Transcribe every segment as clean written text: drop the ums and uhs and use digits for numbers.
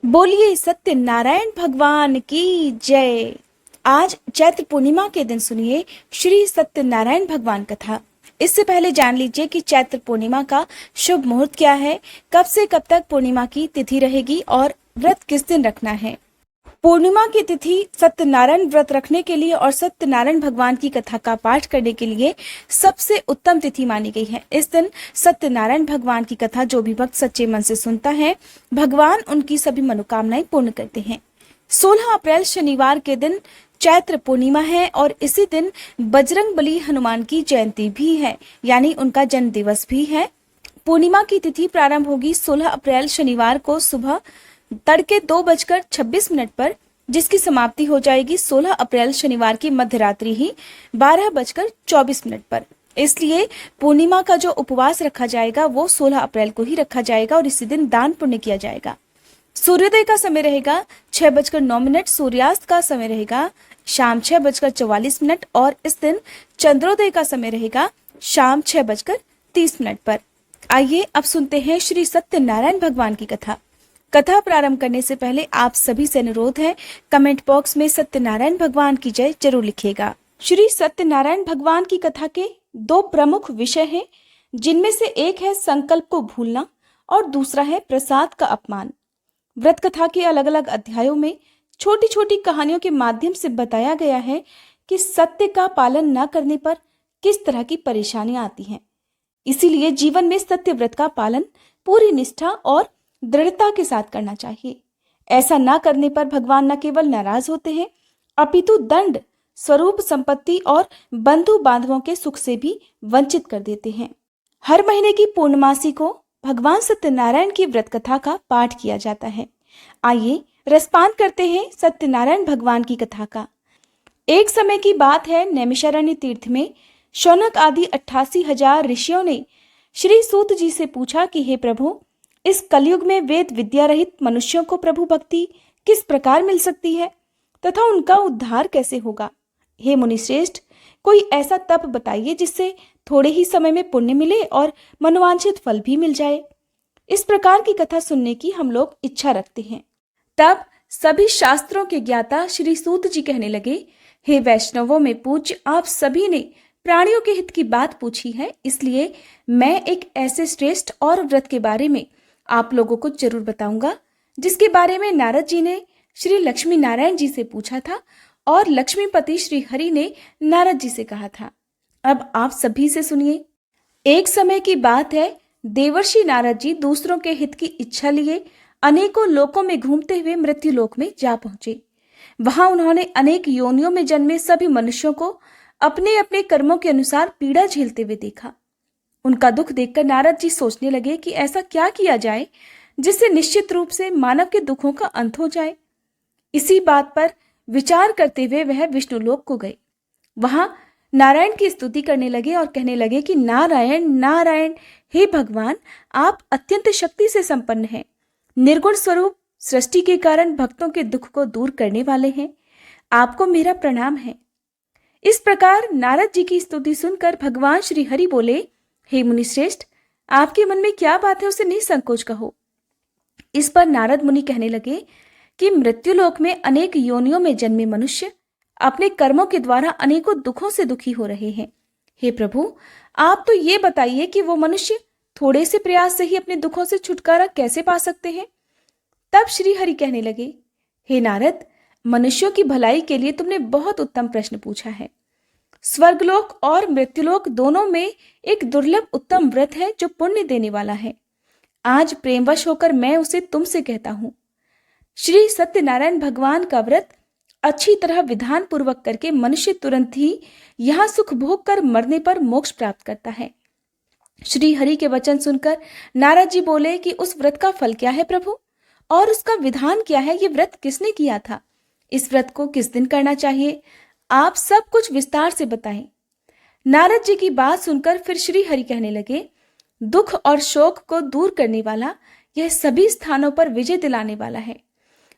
बोलिए सत्यनारायण भगवान की जय। आज चैत्र पूर्णिमा के दिन सुनिए श्री सत्यनारायण भगवान कथा। इससे पहले जान लीजिए कि चैत्र पूर्णिमा का शुभ मुहूर्त क्या है, कब से कब तक पूर्णिमा की तिथि रहेगी और व्रत किस दिन रखना है। पूर्णिमा की तिथि सत्यनारायण व्रत रखने के लिए और सत्यनारायण भगवान की कथा का पाठ करने के लिए सबसे उत्तम तिथि मानी गई है। इस दिन सत्यनारायण भगवान की कथा जो भी भक्त सच्चे मन से सुनता है, भगवान उनकी सभी मनोकामनाएं पूर्ण करते हैं। 16 अप्रैल शनिवार के दिन चैत्र पूर्णिमा है और इसी दिन बजरंग बली हनुमान की जयंती भी है, यानी उनका जन्म दिवस भी है। पूर्णिमा की तिथि प्रारंभ होगी 16 अप्रैल शनिवार को सुबह तड़के 2:26 पर, जिसकी समाप्ति हो जाएगी 16 अप्रैल शनिवार की मध्यरात्रि ही 12:24 पर। इसलिए पूर्णिमा का जो उपवास रखा जाएगा वो 16 अप्रैल को ही रखा जाएगा और इसी दिन दान पुण्य किया जाएगा। सूर्योदय का समय रहेगा 6:09, सूर्यास्त का समय रहेगा शाम 6:44 और इस दिन चंद्रोदय का समय रहेगा शाम 6:30 पर। आइए अब सुनते हैं श्री सत्यनारायण भगवान की कथा। कथा प्रारंभ करने से पहले आप सभी से अनुरोध है, कमेंट बॉक्स में सत्यनारायण भगवान की जय जरूर लिखिएगा। श्री सत्यनारायण भगवान की कथा के दो प्रमुख विषय हैं, जिनमें से एक है संकल्प को भूलना और दूसरा है प्रसाद का अपमान। व्रत कथा के अलग अलग अध्यायों में छोटी छोटी कहानियों के माध्यम से बताया गया है कि सत्य का पालन न करने पर किस तरह की परेशानियां आती हैं। इसीलिए जीवन में सत्य व्रत का पालन पूरी निष्ठा और दृढ़ता के साथ करना चाहिए। ऐसा न करने पर भगवान न केवल नाराज होते हैं, अपितु दंड स्वरूप संपत्ति और बंधु बांधवों के सुख से भी वंचित कर देते हैं। हर महीने की पूर्णमासी को भगवान सत्यनारायण की व्रत कथा का पाठ किया जाता है। आइए रसपान करते हैं सत्यनारायण भगवान की कथा का। एक समय की बात है, नैमिषारण्य तीर्थ में शौनक आदि 88,000 ऋषियों ने श्री सूत जी से पूछा कि हे प्रभु, इस कलयुग में वेद विद्या रहित मनुष्यों को प्रभु भक्ति किस प्रकार मिल सकती है तथा उनका उद्धार कैसे होगा। हे मुनिश्रेष्ठ, कोई ऐसा तप बताइए जिससे थोड़े ही समय में पुण्य मिले और मनोवांछित फल भी मिल जाए। इस प्रकार की कथा सुनने की हम लोग इच्छा रखते हैं। तब सभी शास्त्रों के ज्ञाता श्री सूत जी कहने लगे, हे वैष्णवों में पूज्य, आप सभी ने प्राणियों के हित की बात पूछी है, इसलिए मैं एक ऐसे श्रेष्ठ और व्रत के बारे में आप लोगों को जरूर बताऊंगा, जिसके बारे में नारद जी ने श्री लक्ष्मी नारायण जी से पूछा था और लक्ष्मीपति श्री हरि ने नारद जी से कहा था। अब आप सभी से सुनिए। एक समय की बात है, देवर्षि नारद जी दूसरों के हित की इच्छा लिए अनेकों लोकों में घूमते हुए मृत्यु लोक में जा पहुंचे। वहां उन्होंने अनेक योनियों में जन्मे सभी मनुष्यों को अपने अपने कर्मों के अनुसार पीड़ा झेलते हुए देखा। उनका दुख देखकर नारद जी सोचने लगे कि ऐसा क्या किया जाए जिससे निश्चित रूप से मानव के दुखों का अंत हो जाए। इसी बात पर विचार करते हुए वह विष्णु लोक को गए। वहां नारायण की स्तुति करने लगे और कहने लगे कि नारायण नारायण, हे भगवान, आप अत्यंत शक्ति से संपन्न हैं, निर्गुण स्वरूप, सृष्टि के कारण भक्तों के दुख को दूर करने वाले हैं, आपको मेरा प्रणाम है। इस प्रकार नारद जी की स्तुति सुनकर भगवान श्री हरि बोले, हे मुनिश्रेष्ठ, आपके मन में क्या बात है उसे निसंकोच कहो। इस पर नारद मुनि कहने लगे कि मृत्युलोक में अनेक योनियों में जन्मे मनुष्य अपने कर्मों के द्वारा अनेकों दुखों से दुखी हो रहे हैं। हे प्रभु, आप तो ये बताइए कि वो मनुष्य थोड़े से प्रयास से ही अपने दुखों से छुटकारा कैसे पा सकते हैं। तब श्री हरि कहने लगे, हे नारद, मनुष्यों की भलाई के लिए तुमने बहुत उत्तम प्रश्न पूछा है। स्वर्गलोक और मृत्युलोक दोनों में एक दुर्लभ उत्तम व्रत है जो पुण्य देने वाला है। आज प्रेमवश होकर मैं उसे तुमसे कहता हूं। श्री सत्यनारायण भगवान का व्रत अच्छी तरह विधान पूर्वक करके मनुष्य तुरंत ही यहां सुख भोग कर मरने पर मोक्ष प्राप्त करता है। श्री हरि के वचन सुनकर नारद जी बोले कि उस व्रत का फल क्या है प्रभु, और उसका विधान क्या है, ये व्रत किसने किया था, इस व्रत को किस दिन करना चाहिए, आप सब कुछ विस्तार से बताएं। नारद जी की बात सुनकर फिर श्री हरि कहने लगे, दुख और शोक को दूर करने वाला, यह सभी स्थानों पर विजय दिलाने वाला है।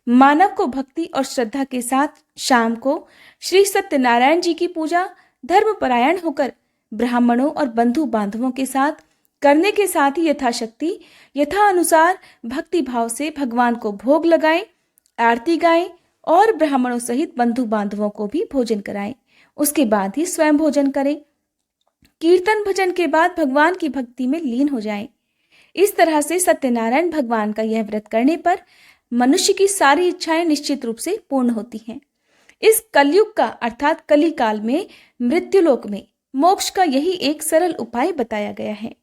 मानव को भक्ति और श्रद्धा के साथ शाम को श्री सत्यनारायण जी की पूजा धर्मपरायण होकर ब्राह्मणों और बंधु बांधवों के साथ करने के साथ ही यथाशक्ति यथा अनुसार भक्ति भाव से भगवान को भोग लगाएं, आरती गाएं और ब्राह्मणों सहित बंधु बांधवों को भी भोजन कराएं। उसके बाद ही स्वयं भोजन करें। कीर्तन भजन के बाद भगवान की भक्ति में लीन हो जाएं। इस तरह से सत्यनारायण भगवान का यह व्रत करने पर मनुष्य की सारी इच्छाएं निश्चित रूप से पूर्ण होती हैं। इस कलयुग का अर्थात कली काल में मृत्युलोक में मोक्ष का यही एक सरल उपाय बताया गया है।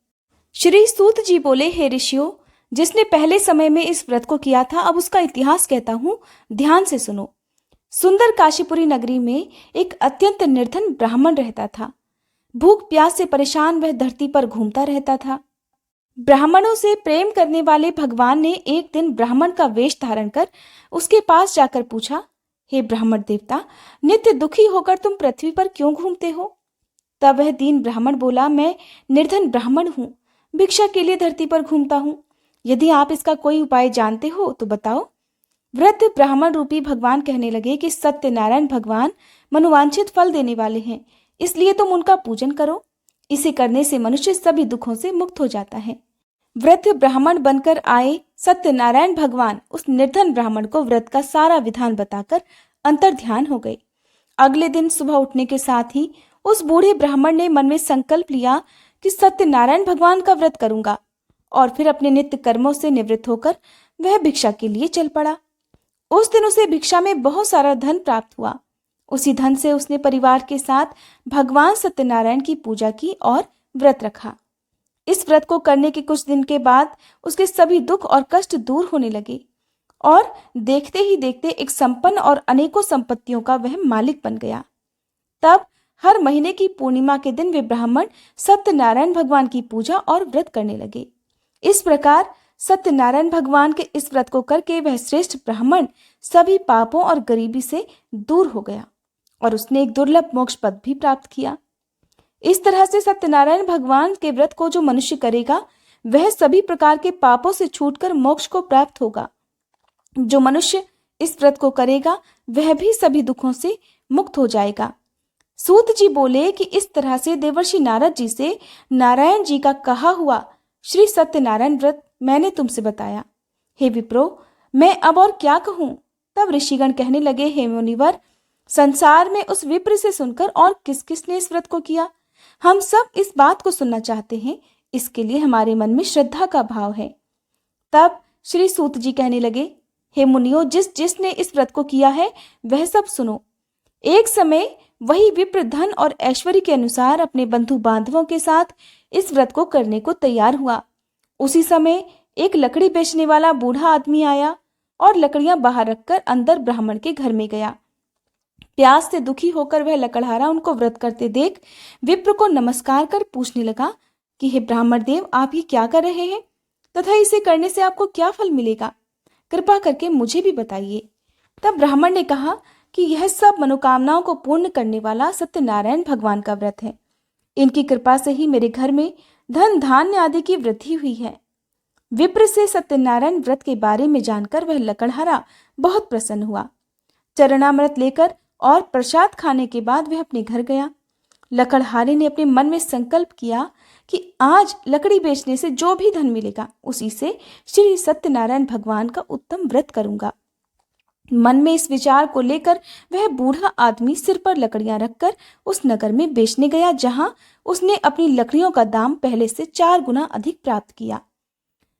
श्री सूत जी बोले, हे ऋषियों, जिसने पहले समय में इस व्रत को किया था, अब उसका इतिहास कहता हूं, ध्यान से सुनो। सुंदर काशीपुरी नगरी में एक अत्यंत निर्धन ब्राह्मण रहता था। भूख प्यास से परेशान वह धरती पर घूमता रहता था। ब्राह्मणों से प्रेम करने वाले भगवान ने एक दिन ब्राह्मण का वेश धारण कर उसके पास जाकर पूछा, हे ब्राह्मण देवता, नित्य दुखी होकर तुम पृथ्वी पर क्यों घूमते हो? तब वह दीन ब्राह्मण बोला, मैं निर्धन ब्राह्मण हूँ, भिक्षा के लिए धरती पर घूमता हूँ। यदि आप इसका कोई उपाय जानते हो तो बताओ। वृद्ध ब्राह्मण रूपी भगवान कहने लगे कि सत्यनारायण भगवान मनोवांछित फल देने वाले हैं, इसलिए तुम उनका पूजन करो। इसे करने से मनुष्य सभी दुखों से मुक्त हो जाता है। वृद्ध ब्राह्मण बनकर आए सत्यनारायण भगवान उस निर्धन ब्राह्मण को व्रत का सारा विधान बताकर अंतर ध्यान हो गए। अगले दिन सुबह उठने के साथ ही उस बूढ़े ब्राह्मण ने मन में संकल्प लिया कि सत्यनारायण भगवान का व्रत करूंगा, और फिर अपने नित्य कर्मों से निवृत्त होकर वह भिक्षा के लिए चल पड़ा। उस दिन उसे भिक्षा में बहुत सारा धन प्राप्त हुआ। उसी धन से उसने परिवार के साथ भगवान सत्यनारायण की पूजा की और व्रत रखा। इस व्रत को करने के कुछ दिन के बाद उसके सभी दुख और कष्ट दूर होने लगे और देखते ही देखते एक संपन्न और अनेकों संपत्तियों का वह मालिक बन गया। तब हर महीने की पूर्णिमा के दिन वे ब्राह्मण सत्यनारायण भगवान की पूजा और व्रत करने लगे। इस प्रकार सत्यनारायण भगवान के इस व्रत को करके वह श्रेष्ठ ब्राह्मण सभी पापों और गरीबी से दूर हो गया और उसने एक दुर्लभ मोक्ष पद भी प्राप्त किया। इस तरह से सत्यनारायण भगवान के व्रत को जो मनुष्य करेगा वह सभी प्रकार के पापों से छूटकर मोक्ष को प्राप्त होगा। जो मनुष्य इस व्रत को करेगा वह भी सभी दुखों से मुक्त हो जाएगा। सूत जी बोले कि इस तरह से देवर्षि नारद जी से नारायण जी का कहा हुआ श्री सत्यनारायण व्रत मैंने तुमसे बताया। हे विप्रो, मैं अब और क्या कहूं? तब ऋषिगण कहने लगे, हे मुनिवर, संसार में उस विप्र से सुनकर और किस किस ने इस व्रत को किया? हम सब इस बात को सुनना चाहते हैं। इसके लिए हमारे मन में श्रद्धा का भाव है। तब श्री सूत जी कहने लगे, हे मुनियों, जिस जिसने इस व्रत को किया है वह सब सुनो। एक समय वही विप्र धन और ऐश्वर्य के अनुसार अपने बंधु बांधवों के साथ इस व्रत को करने को तैयार हुआ। उसी समय एक लकड़ी बेचने वाला बूढ़ा आदमी आया और लकड़ियां बाहर रखकर अंदर ब्राह्मण के घर में गया। प्यास से दुखी होकर वह लकड़हारा उनको व्रत करते देख विप्र को नमस्कार कर पूछने लगा कि हे ब्राह्मण देव, आप ये क्या कर रहे हैं तथा इसे करने से आपको क्या फल मिलेगा? कृपा करके मुझे भी बताइए। तब ब्राह्मण ने कहा कि यह सब मनोकामनाओं को पूर्ण करने वाला सत्यनारायण भगवान का व्रत है। इनकी कृपा से ही मेरे घर में धन धान्य आदि की वृद्धि हुई है। विप्र से सत्यनारायण व्रत के बारे में जानकर वह लकड़हारा बहुत प्रसन्न हुआ। चरणामृत लेकर और प्रसाद खाने के बाद वह अपने घर गया। लकड़हारे ने अपने मन में संकल्प किया कि आज लकड़ी बेचने से जो भी धन मिलेगा उसी से श्री सत्यनारायण भगवान का उत्तम व्रत करूंगा। मन में इस विचार को लेकर वह बूढ़ा आदमी सिर पर लकड़ियां रखकर उस नगर में बेचने गया, जहां उसने अपनी लकड़ियों का दाम पहले से 4 गुना अधिक प्राप्त किया।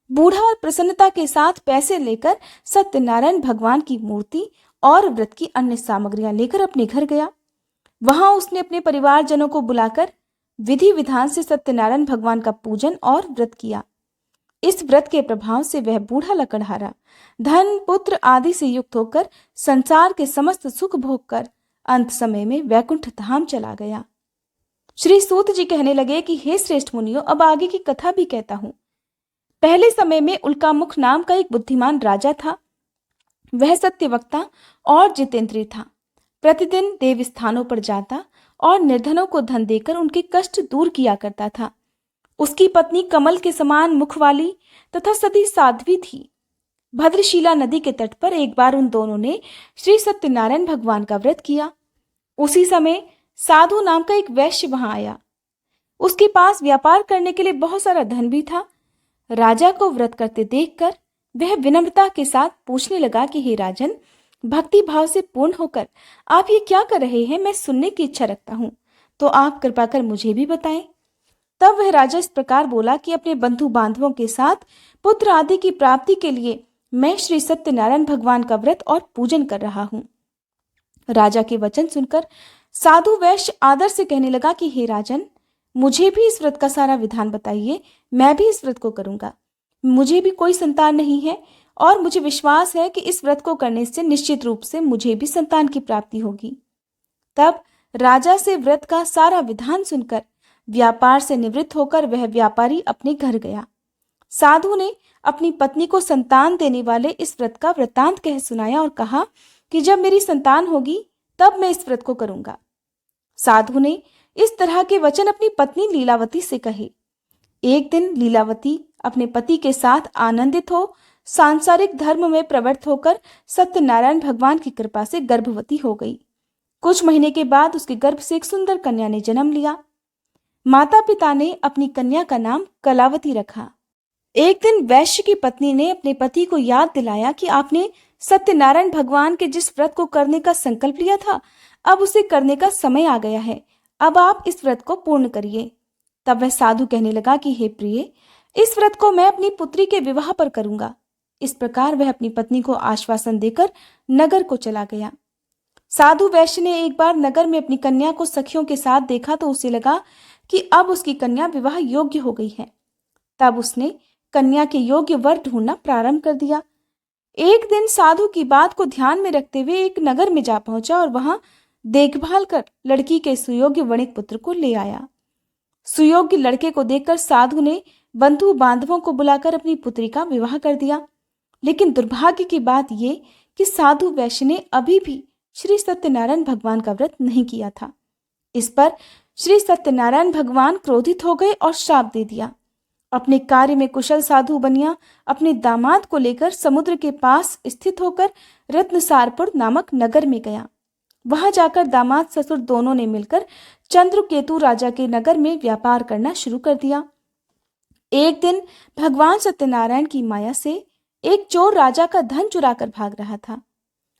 बूढ़ा और प्रसन्नता के साथ पैसे लेकर सत्यनारायण भगवान की मूर्ति और व्रत की अन्य सामग्रियां लेकर अपने घर गया। वहां उसने अपने परिवारजनों को बुलाकर विधि विधान से सत्यनारायण भगवान का पूजन और व्रत किया। इस व्रत के प्रभाव से वह बूढ़ा लकड़हारा धन पुत्र आदि से युक्त होकर संसार के समस्त सुख भोग कर अंत समय में वैकुंठ धाम चला गया। श्री सूत जी कहने लगे कि हे श्रेष्ठ मुनियों, अब आगे की कथा भी कहता हूं। पहले समय में उल्कामुख नाम का एक बुद्धिमान राजा था। वह सत्यवक्ता और जितेंद्रिय था। प्रतिदिन देव स्थानों पर जाता और निर्धनों को धन देकर उनके कष्ट दूर किया करता था। उसकी पत्नी कमल के समान मुख वाली तथा सती साध्वी थी। भद्रशिला नदी के तट पर एक बार उन दोनों ने श्री सत्यनारायण भगवान का व्रत किया। उसी समय साधु नाम का एक वैश्य वहां आया। उसके पास व्यापार करने के लिए बहुत सारा धन भी था। राजा को व्रत करते देखकर वह विनम्रता के साथ पूछने लगा कि हे राजन, भक्ति भाव से पूर्ण होकर आप ये क्या कर रहे हैं? मैं सुनने की इच्छा रखता हूँ, तो आप कृपा कर मुझे भी बताएं। तब वह राजा इस प्रकार बोला कि अपने बंधु बांधवों के साथ पुत्र आदि की प्राप्ति के लिए मैं श्री सत्यनारायण भगवान का व्रत और पूजन कर रहा हूँ। राजा के वचन सुनकर साधु वैश्य आदर से कहने लगा कि हे राजन, मुझे भी इस व्रत का सारा विधान बताइए, मैं भी इस व्रत को करूंगा। मुझे भी कोई संतान नहीं है और मुझे विश्वास है कि इस व्रत को करने से निश्चित रूप से मुझे भी संतान की प्राप्ति होगी। तब राजा से व्रत का सारा विधान सुनकर व्यापार से निवृत्त होकर वह व्यापारी अपने घर गया। साधु ने अपनी पत्नी को संतान देने वाले इस व्रत का वृत्तांत कह सुनाया और कहा कि जब मेरी संतान होगी तब मैं इस व्रत को करूंगा। साधु ने इस तरह के वचन अपनी पत्नी लीलावती से कहे। एक दिन लीलावती अपने पति के साथ आनंदित हो सांसारिक धर्म में प्रवृत्त होकर सत्यनारायण भगवान की कृपा से गर्भवती हो गई। कुछ महीने के बाद उसके गर्भ से एक सुंदर कन्या ने जन्म लिया। माता पिता ने अपनी कन्या का नाम कलावती रखा। एक दिन वैश्य की पत्नी ने अपने पति को याद दिलाया कि आपने सत्यनारायण भगवान के जिस व्रत को करने का संकल्प लिया था, अब उसे करने का समय आ गया है। अब आप इस व्रत को पूर्ण करिए। तब वह साधु कहने लगा कि हे प्रिय, इस व्रत को मैं अपनी पुत्री के विवाह पर करूंगा। इस प्रकार वह अपनी पत्नी को आश्वासन देकर नगर को चला गया। साधु वैश्य ने एक बार नगर में अपनी कन्या को सखियों के साथ देखा तो उसे लगा कि अब उसकी कन्या विवाह योग्य हो गई है। तब उसने कन्या के योग्य वर ढूंढना प्रारंभ कर दिया। एक दिन साधु की बात को ध्यान में रखते हुए एक नगर में जा पहुंचा और वहां देखभाल कर लड़की के सुयोग्य वणिक पुत्र को ले आया। सुयोग्य लड़के को देखकर साधु ने बंधु बांधवों को बुलाकर अपनी पुत्री का विवाह कर दिया। लेकिन दुर्भाग्य की बात यह कि साधु वैश्य ने अभी भी श्री सत्यनारायण भगवान का व्रत नहीं किया था। इस पर श्री सत्यनारायण भगवान क्रोधित हो गए और श्राप दे दिया। अपने कार्य में कुशल साधु बनिया अपने दामाद को लेकर समुद्र के पास स्थित होकर रत्नसारपुर नामक नगर में गया। वहां जाकर दामाद ससुर दोनों ने मिलकर चंद्रकेतु राजा के नगर में व्यापार करना शुरू कर दिया। एक दिन भगवान सत्यनारायण की माया से एक चोर राजा का धन चुरा कर भाग रहा था।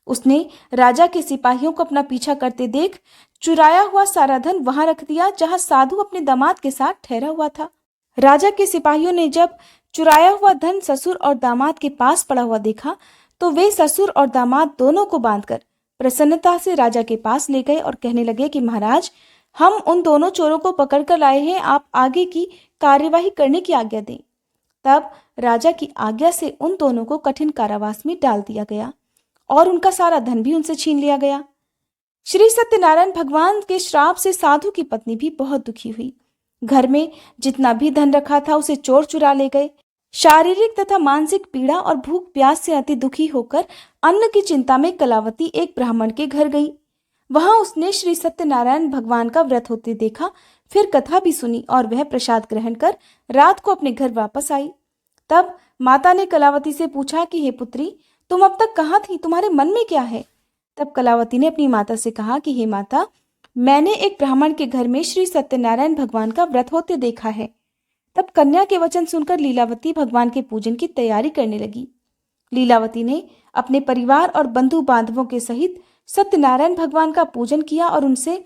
उसने राजा के सिपाहियों को अपना पीछा करते देख चुराया हुआ सारा धन वहां रख दिया जहां साधु अपने दामाद के साथ ठहरा हुआ था। राजा के सिपाहियों ने जब चुराया हुआ धन ससुर और दामाद के पास पड़ा हुआ देखा तो वे ससुर और दामाद दोनों को बांधकर प्रसन्नता से राजा के पास ले गए और कहने लगे कि महाराज, हम उन दोनों चोरों को पकड़कर लाए हैं, आप आगे की कार्यवाही करने की आज्ञा दें। तब राजा की आज्ञा से उन दोनों को कठिन कारावास में डाल दिया गया और उनका सारा धन भी उनसे छीन लिया गया। श्री सत्यनारायण भगवान के श्राप से साधु की पत्नी भी बहुत दुखी हुई। घर में जितना भी धन रखा था उसे चोर चुरा ले गए। शारीरिक तथा मानसिक पीड़ा और भूख प्यास से अति दुखी होकर अन्न की चिंता में कलावती एक ब्राह्मण के घर गई। वहां उसने श्री सत्यनारायण भगवान का व्रत होते देखा, फिर कथा भी सुनी और वह प्रसाद ग्रहण कर रात को अपने घर वापस आई। तब माता ने कलावती से पूछा कि हे पुत्री, तुम अब तक कहाँ थी, तुम्हारे मन में क्या है? तब कलावती ने अपनी माता से कहा कि हे माता, मैंने एक ब्राह्मण के घर में श्री सत्यनारायण भगवान का व्रत होते देखा है। तब कन्या के वचन सुनकर लीलावती भगवान के पूजन की तैयारी करने लगी। लीलावती ने अपने परिवार और बंधु बांधवों के सहित सत्यनारायण भगवान का पूजन किया और उनसे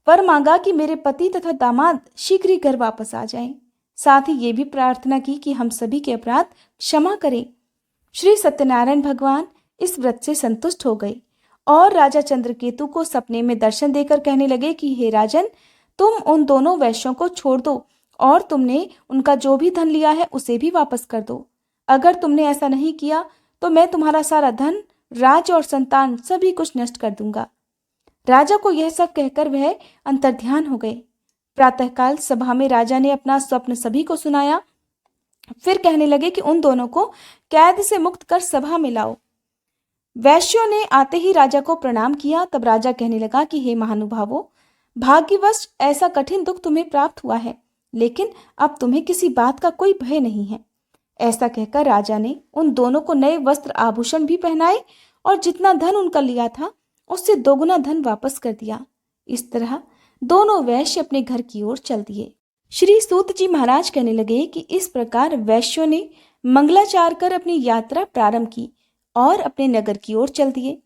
वर मांगा कि मेरे पति तथा दामाद शीघ्र ही घर वापस आ जाएं। साथ ही ये भी प्रार्थना की कि हम सभी के अपराध क्षमा करें। श्री सत्यनारायण भगवान इस व्रत से संतुष्ट हो गए और राजा चंद्रकेतु को सपने में दर्शन देकर कहने लगे कि हे राजन, तुम उन दोनों वैश्यों को छोड़ दो और तुमने उनका जो भी धन लिया है उसे भी वापस कर दो। अगर तुमने ऐसा नहीं किया तो मैं तुम्हारा सारा धन, राज्य और संतान सभी कुछ नष्ट कर दूंगा। राजा को यह सब कहकर वह अंतर्ध्यान हो गए। प्रातःकाल सभा में राजा ने अपना स्वप्न सभी को सुनाया। फिर कहने लगे कि उन दोनों को कैद से मुक्त कर सभा में लाओ। वैश्यों ने आते ही राजा को प्रणाम किया। तब राजा कहने लगा कि हे महानुभावों, भाग्यवश ऐसा कठिन दुख तुम्हें प्राप्त हुआ है, लेकिन अब तुम्हें किसी बात का कोई भय नहीं है। ऐसा कहकर राजा ने उन दोनों को नए वस्त्र आभूषण भी पहनाए और जितना धन उनका लिया था उससे दोगुना धन वापस कर दिया। इस तरह दोनों वैश्य अपने घर की ओर चल दिए। श्री सूत जी महाराज कहने लगे कि इस प्रकार वैश्यों ने मंगलाचार कर अपनी यात्रा प्रारंभ की और अपने नगर की ओर चल दिए।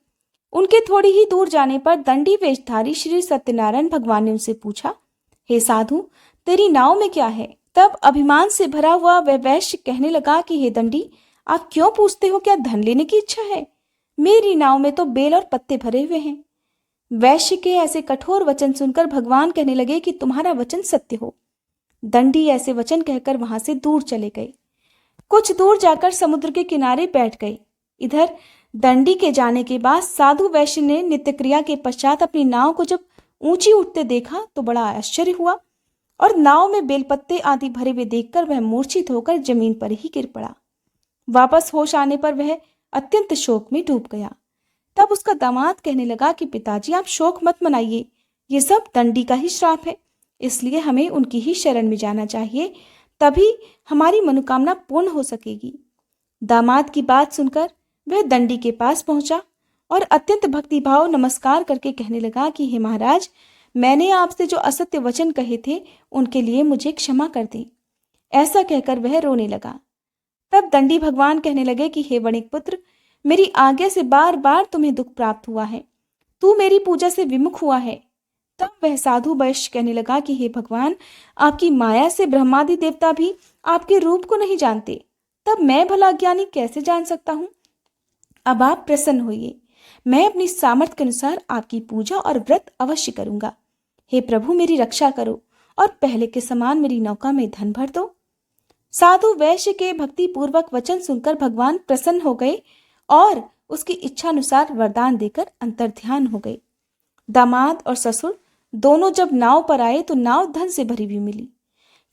उनके थोड़ी ही दूर जाने पर दंडी वेशधारी श्री सत्यनारायण भगवान ने उनसे पूछा, हे साधु, तेरी नाव में क्या है? तब अभिमान से भरा हुआ वह वैश्य कहने लगा कि हे दंडी, आप क्यों पूछते हो? क्या धन लेने की इच्छा है? मेरी नाव में तो बेल और पत्ते भरे हुए हैं। वैश्य के ऐसे कठोर वचन सुनकर भगवान कहने लगे कि तुम्हारा वचन सत्य हो। दंडी ऐसे वचन कहकर वहां से दूर चले गए। कुछ दूर जाकर समुद्र के किनारे बैठ गए। इधर दंडी के जाने के बाद साधु वैश्य ने नित्य क्रिया के पश्चात अपनी नाव को जब ऊंची उठते देखा तो बड़ा आश्चर्य हुआ और नाव में बेलपत्ते आदि भरे हुए देखकर वह मूर्छित होकर जमीन पर ही गिर पड़ा। वापस होश आने पर वह अत्यंत शोक में डूब गया। तब उसका दामाद कहने लगा कि पिताजी, आप शोक मत मनाइए, ये सब दंडी का ही श्राप है, इसलिए हमें उनकी ही शरण में जाना चाहिए, तभी हमारी मनोकामना पूर्ण हो सकेगी। दामाद की बात सुनकर वह दंडी के पास पहुंचा और अत्यंत भक्तिभाव नमस्कार करके कहने लगा कि हे महाराज, मैंने आपसे जो असत्य वचन कहे थे उनके लिए मुझे क्षमा कर दें। ऐसा कहकर वह रोने लगा। तब दंडी भगवान कहने लगे कि हे वणिक पुत्र, मेरी आज्ञा से बार बार तुम्हें दुख प्राप्त हुआ है, तू मेरी पूजा से विमुख हुआ है। तब वह साधु वैश्य कहने लगा कि हे भगवान, आपकी माया से ब्रह्मादि देवता भी आपके रूप को नहीं जानते, तब मैं भला ज्ञानी कैसे जान सकता हूँ? अब आप प्रसन्न होइए, मैं अपनी सामर्थ्य के अनुसार आपकी पूजा और व्रत अवश्य करूंगा। हे प्रभु, मेरी रक्षा करो और पहले के समान मेरी नौका में धन भर दो। साधु वैश्य के भक्ति पूर्वक वचन सुनकर भगवान प्रसन्न हो गए और उसकी इच्छा अनुसार वरदान देकर अंतर्ध्यान हो गए। दामाद और ससुर दोनों जब नाव पर आए तो नाव धन से भरी हुई मिली।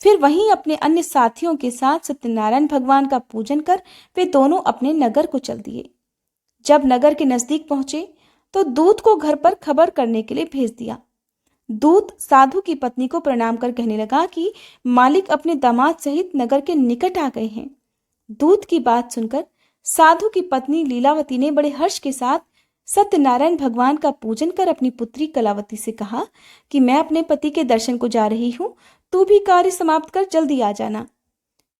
फिर वहीं अपने अन्य साथियों के साथ सत्यनारायण भगवान का पूजन कर वे दोनों अपने नगर को चल दिए। जब नगर के नजदीक पहुंचे तो दूत को घर पर खबर करने के लिए भेज दिया। दूत साधु की पत्नी को प्रणाम कर कहने लगा कि मालिक अपने दामाद सहित नगर के निकट आ गए हैं। दूत की बात सुनकर साधु की पत्नी लीलावती ने बड़े हर्ष के साथ सत्यनारायण भगवान का पूजन कर अपनी पुत्री कलावती से कहा कि मैं अपने पति के दर्शन को जा रही हूँ, तू भी कार्य समाप्त कर जल्दी आ जाना।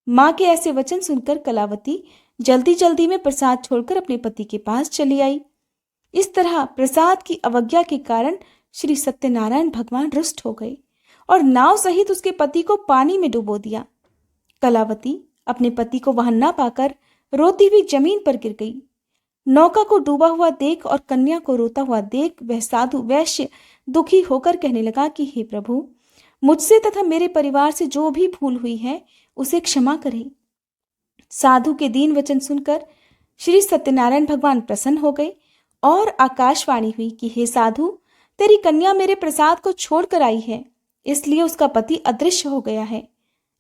माँ के ऐसे वचन सुनकर कलावती जल्दी जल्दी में प्रसाद छोड़कर अपने पति के पास चली आई। इस तरह प्रसाद की अवज्ञा के कारण श्री सत्यनारायण भगवान रुष्ट हो गए और नाव सहित उसके पति को पानी में डुबो दिया। कलावती अपने पति को वहां न पाकर रोती हुई जमीन पर गिर गई। नौका को डूबा हुआ देख और कन्या को रोता हुआ देख वह साधु वैश्य दुखी होकर कहने लगा कि हे प्रभु, मुझसे तथा मेरे परिवार से जो भी भूल हुई है उसे क्षमा करें। साधु के दीन वचन सुनकर श्री सत्यनारायण भगवान प्रसन्न हो गए और आकाशवाणी हुई कि हे साधु, तेरी कन्या मेरे प्रसाद को छोड़कर आई है, इसलिए उसका पति अदृश्य हो गया है।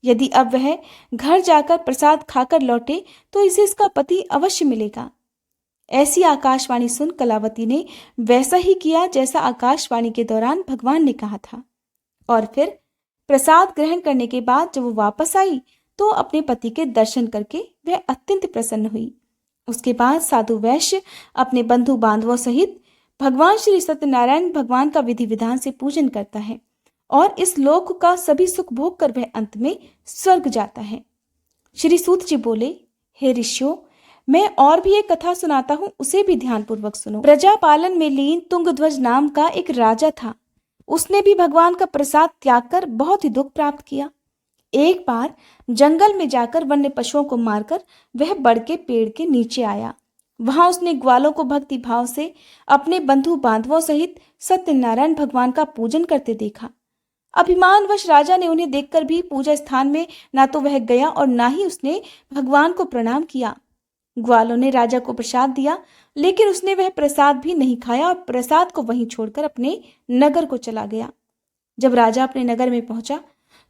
यदि अब वह घर जाकर प्रसाद खाकर लौटे तो इसे इसका पति अवश्य मिलेगा। ऐसी आकाशवाणी सुन कलावती ने वैसा ही किया जैसा आकाशवाणी के दौरान भगवान ने कहा था। और फिर प्रसाद ग्रहण करने के बाद जब वो वापस आई तो अपने पति के दर्शन करके वह अत्यंत प्रसन्न हुई। उसके बाद साधु वैश्य अपने बंधु बांधवों सहित भगवान श्री सत्यनारायण भगवान का विधि विधान से पूजन करता है और इस लोक का सभी सुख भोग कर वह अंत में स्वर्ग जाता है। श्री सूत जी बोले, हे ऋषियों, मैं और भी एक कथा सुनाता हूँ, उसे भी ध्यानपूर्वक सुनो। प्रजा पालन में लीन तुंगध्वज नाम का एक राजा था। उसने भी भगवान का प्रसाद त्याग कर बहुत ही दुख प्राप्त किया। एक बार जंगल में जाकर वन्य पशुओं को मारकर वह बड़ के पेड़ के नीचे आया। वहां उसने ग्वालों को भक्ति भाव से अपने बंधु बांधवों सहित सत्यनारायण भगवान का पूजन करते देखा। अभिमानवश राजा ने उन्हें देखकर भी पूजा स्थान में ना तो वह गया और ना ही उसने भगवान को प्रणाम किया। ग्वालों ने राजा को प्रसाद दिया, लेकिन उसने वह प्रसाद भी नहीं खाया और प्रसाद को वहीं छोड़कर अपने नगर को चला गया। जब राजा अपने नगर में पहुंचा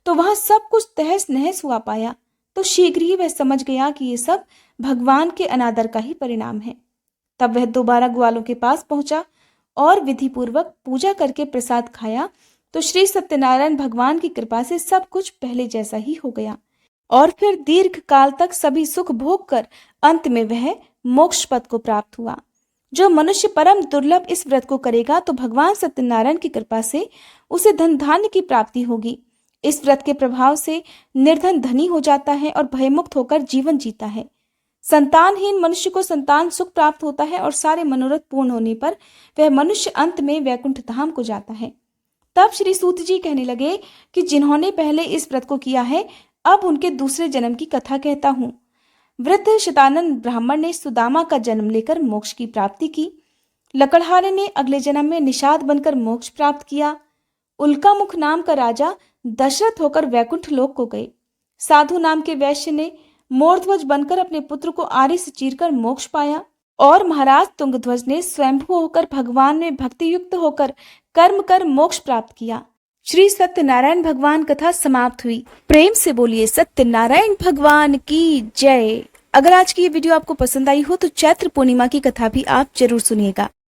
तो वहां सब कुछ तहस नहस हुआ पाया, तो शीघ्र ही वह समझ गया कि ये सब भगवान के अनादर का ही परिणाम है। तब वह दोबारा ग्वालों के पास पहुंचा और विधि पूर्वक पूजा करके प्रसाद खाया तो श्री सत्यनारायण भगवान की कृपा से सब कुछ पहले जैसा ही हो गया और फिर दीर्घ काल तक सभी सुख भोग कर अंत में वह मोक्ष पद को प्राप्त हुआ। जो मनुष्य परम दुर्लभ इस व्रत को करेगा तो भगवान सत्यनारायण की कृपा से उसे धन धान्य की प्राप्ति होगी। इस व्रत के प्रभाव से निर्धन धनी हो जाता है और भयमुक्त होकर जीवन जीता है। संतानहीन मनुष्य को संतान सुख प्राप्त होता है और सारे मनोरथ पूर्ण होने पर वह मनुष्य अंत में वैकुंठ धाम को जाता है। तब श्री सूत जी कहने लगे कि जिन्होंने पहले इस व्रत को किया है, अब उनके दूसरे जन्म की कथा कहता हूँ। वृद्ध शतानन ब्राह्मण ने सुदामा का जन्म लेकर मोक्ष की प्राप्ति की। लकड़हारे ने अगले जन्म में निषाद बनकर मोक्ष प्राप्त किया। उल्कामुख नाम का राजा दशरथ होकर वैकुंठ लोक को गए। साधु नाम के वैश्य ने मोरध्वज बनकर अपने पुत्र को आरी से चीरकर मोक्ष पाया और महाराज तुंगध्वज ने स्वयंभू होकर भगवान में भक्ति युक्त होकर कर्म कर मोक्ष प्राप्त किया। श्री सत्यनारायण भगवान कथा समाप्त हुई। प्रेम से बोलिए सत्यनारायण भगवान की जय। अगर आज की ये वीडियो आपको पसंद आई हो तो चैत्र पूर्णिमा की कथा भी आप जरूर सुनिएगा।